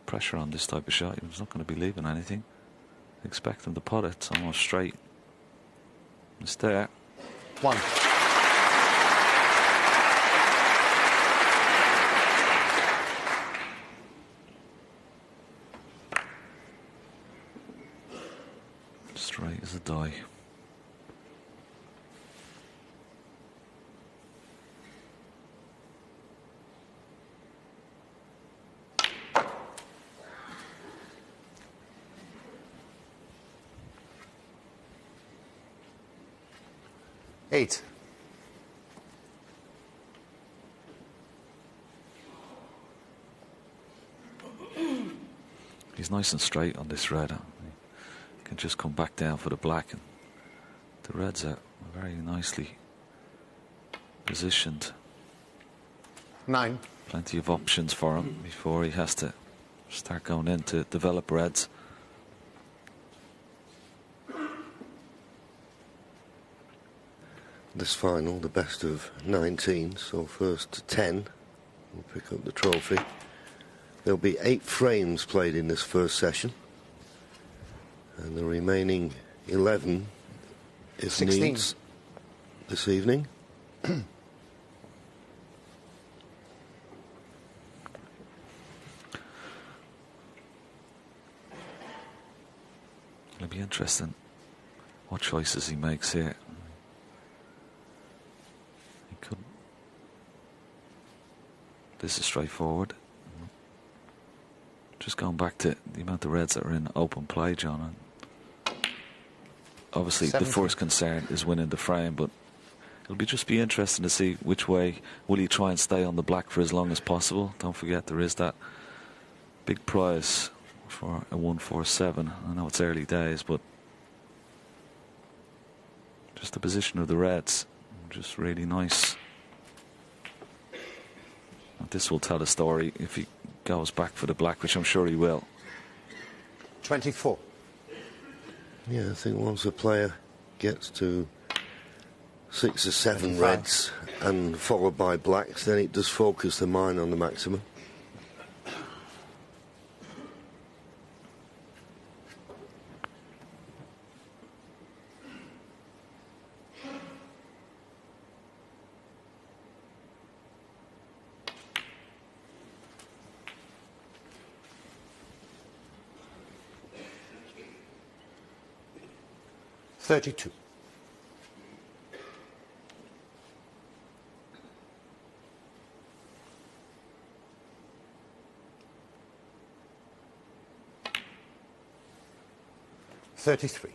pressure on this type of shot. He's not going to be leaving anything. Expect him to pot it. It's almost straight. It's there. 1. Straight as a die. Eight. He's nice and straight on this red. He can just come back down for the black, and the reds are very nicely positioned. 9. Plenty of options for him before he has to start going in to develop reds. This final, the best of 19, so first to 10 will pick up the trophy. There'll be 8 frames played in this first session, and the remaining 11 if 16 needs this evening. It'll be interesting what choices he makes here. He could. This is straightforward. Just going back to the amount of reds that are in open play, John. And obviously, 17. the first concern is winning the frame, but it'll just be interesting to see which way will he try and stay on the black for as long as possible. Don't forget there is that big prize for a 147. I know it's early days, but just the position of the reds, just really nice. And this will tell a story if he goes back for the black, which I'm sure he will. 24. Yeah, I think once a player gets to 6 or 7 25. reds and followed by blacks, then it does focus the mind on the maximum. $32. $33.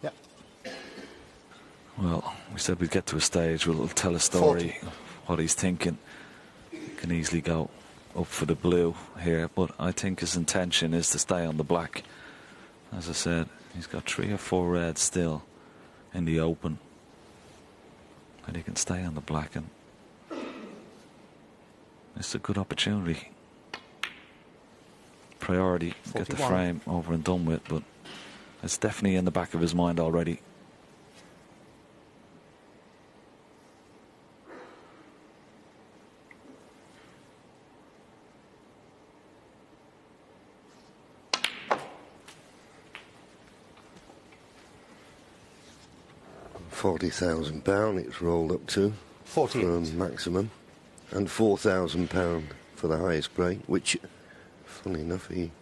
Yep. Well, we said we'd get to a stage where it'll tell a story 40. of what he's thinking. He can easily go up for the blue here, but I think his intention is to stay on the black. As I said, he's got 3 or 4 reds still in the open, and he can stay on the black, and it's a good opportunity. Priority, get the 41. frame over and done with, but it's definitely in the back of his mind already. £40,000 it's rolled up to 48. from maximum, and £4,000 for the highest break, which, funny enough, he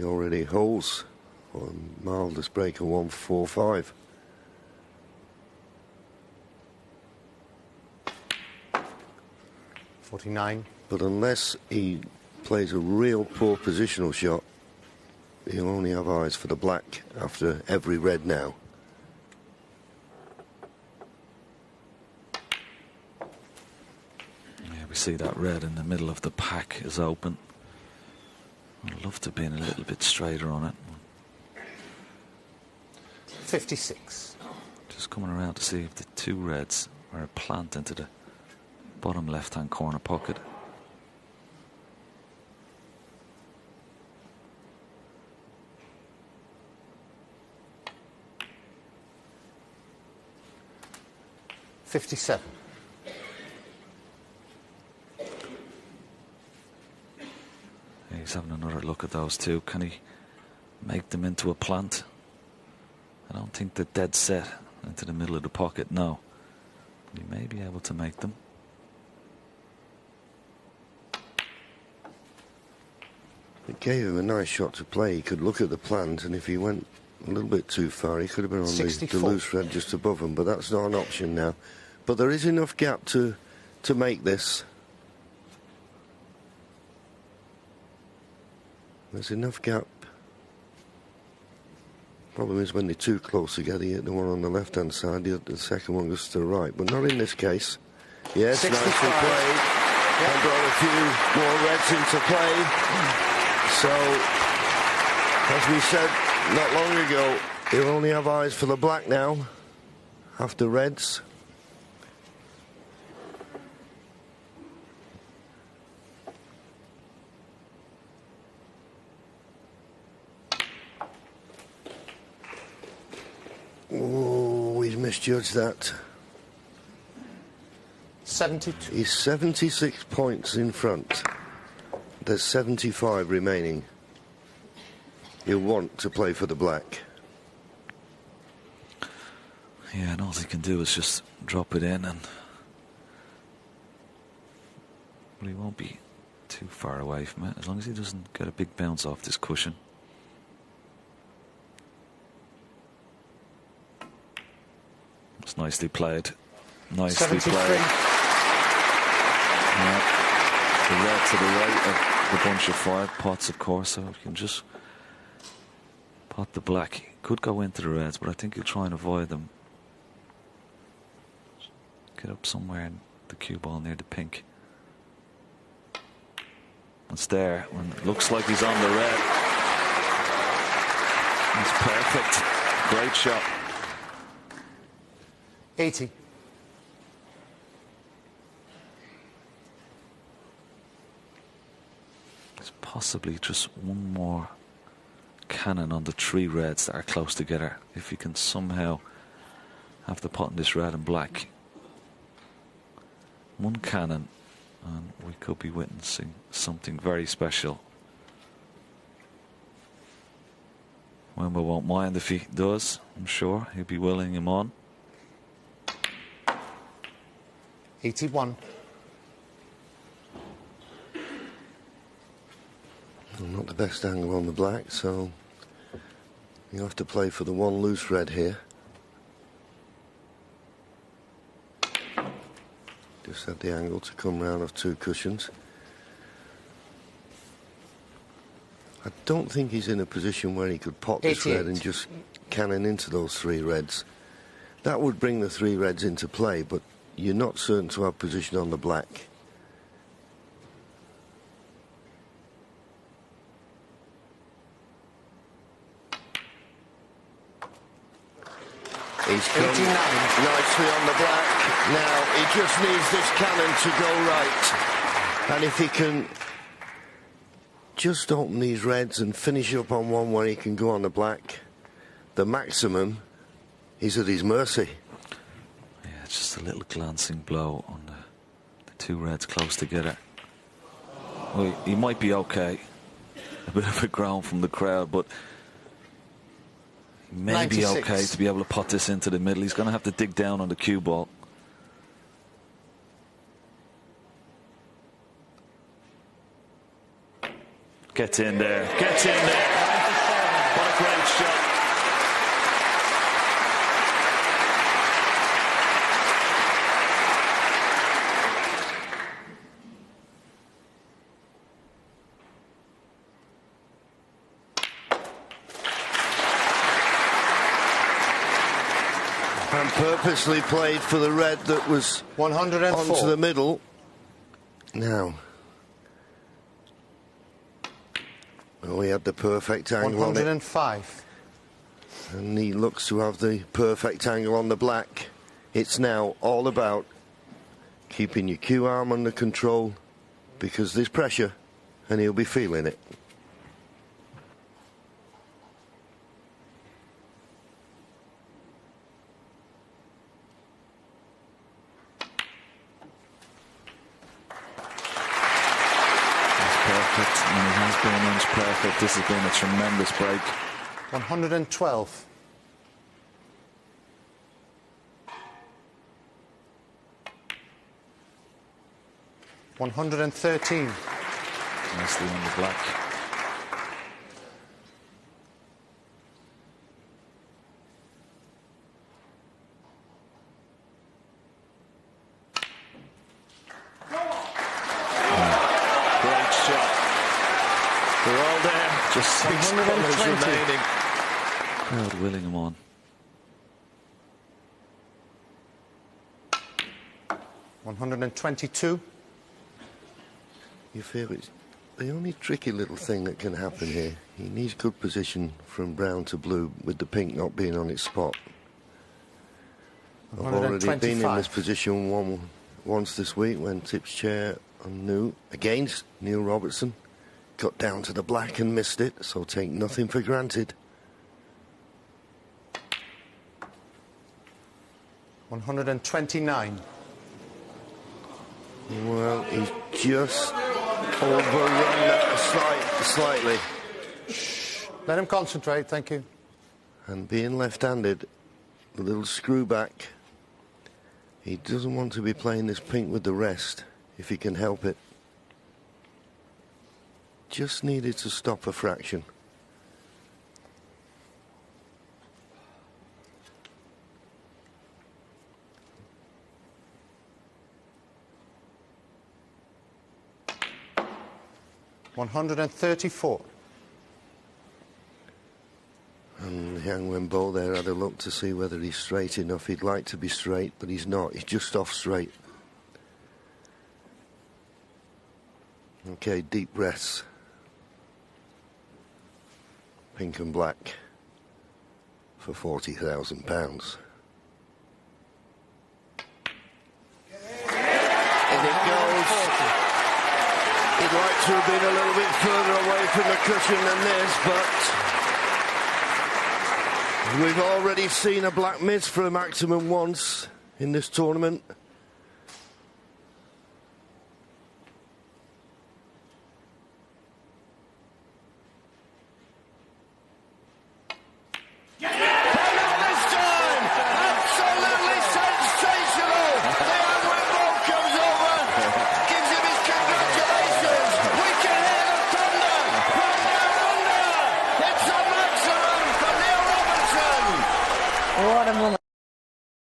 already holds on mildest break of 145. $49. But unless he plays a real poor positional shot, he'll only have eyes for the black after every red now. See that red in the middle of the pack is open. I'd love to be in a little bit straighter on it. 56. Just coming around to see if the 2 reds are a plant into the bottom left-hand corner pocket. 57. He's having another look at those two. Can he make them into a plant? I don't think they're dead set into the middle of the pocket, no. But he may be able to make them. It gave him a nice shot to play. He could look at the plant, and if he went a little bit too far, he could have been on the loose red just above him, but that's not an option now. But there is enough gap to make this. There's enough gap. Problem is when they're too close together, you hit the one on the left-hand side, the second one goes to the right, but not in this case. Yes, 65. nicely played. And brought a few more reds into play. So, as we said not long ago, he'll only have eyes for the black now, after reds. Oh, he's misjudged that. 72. He's 76 points in front. There's 75 remaining. He'll want to play for the black. Yeah, and all he can do is just drop it in, and well, he won't be too far away from it as long as he doesn't get a big bounce off this cushion. It's nicely played. Nicely 73. played. Yeah. The red to the right of the bunch of 5 pots, of course, so you can just pot the black. Could go into the reds, but I think he'll try and avoid them. Get up somewhere in the cue ball near the pink. It's there when it looks like he's on the red. It's perfect. Great shot. 80. There's possibly just one more cannon on the 3 reds that are close together. If you can somehow have the pot in this red and black. One cannon, and we could be witnessing something very special. Wemba won't mind if he does, I'm sure. He'll be willing him on. 81. Well, not the best angle on the black, so you have to play for the one loose red here. Just had the angle to come round of 2 cushions. I don't think he's in a position where he could pot this 88. red and just cannon into those 3 reds. That would bring the 3 reds into play, but you're not certain to have position on the black. He's come 89. nicely on the black. Now he just needs this cannon to go right. And if he can just open these reds and finish up on one where he can go on the black, the maximum, he's at his mercy. Yeah, it's just a little glancing blow on the 2 reds close together. Well, he might be okay. A bit of a groan from the crowd, but he may be 96. okay to be able to pot this into the middle. He's going to have to dig down on the cue ball. Gets in there. Gets in there. What a great shot. And purposely played for the red that was 104. onto the middle. Now. Well, he had the perfect angle on it. 105. And he looks to have the perfect angle on the black. It's now all about keeping your cue arm under control, because there's pressure and he'll be feeling it. But this has been a tremendous break. 112. $113. Nicely on the black. Great shot. They're all there. Just 6 colours 120. remaining. Crowd willing him on. $122. You feel it's the only tricky little thing that can happen here. He needs good position from brown to blue with the pink not being on its spot. I've already been in this position once this week when tips chair on New against Neil Robertson. Got down to the black and missed it, so take nothing for granted. 129. Well, he's just overrun that slightly. Let him concentrate, thank you. And being left-handed, the little screw back, he doesn't want to be playing this pink with the rest, if he can help it. Just needed to stop a fraction. $134. And Yang Wenbo there had a look to see whether he's straight enough. He'd like to be straight, but he's not. He's just off straight. Okay, deep breaths. Pink and black for £40,000. And it goes. He'd like to have been a little bit further away from the cushion than this, but we've already seen a black miss for a maximum once in this tournament. What a moment.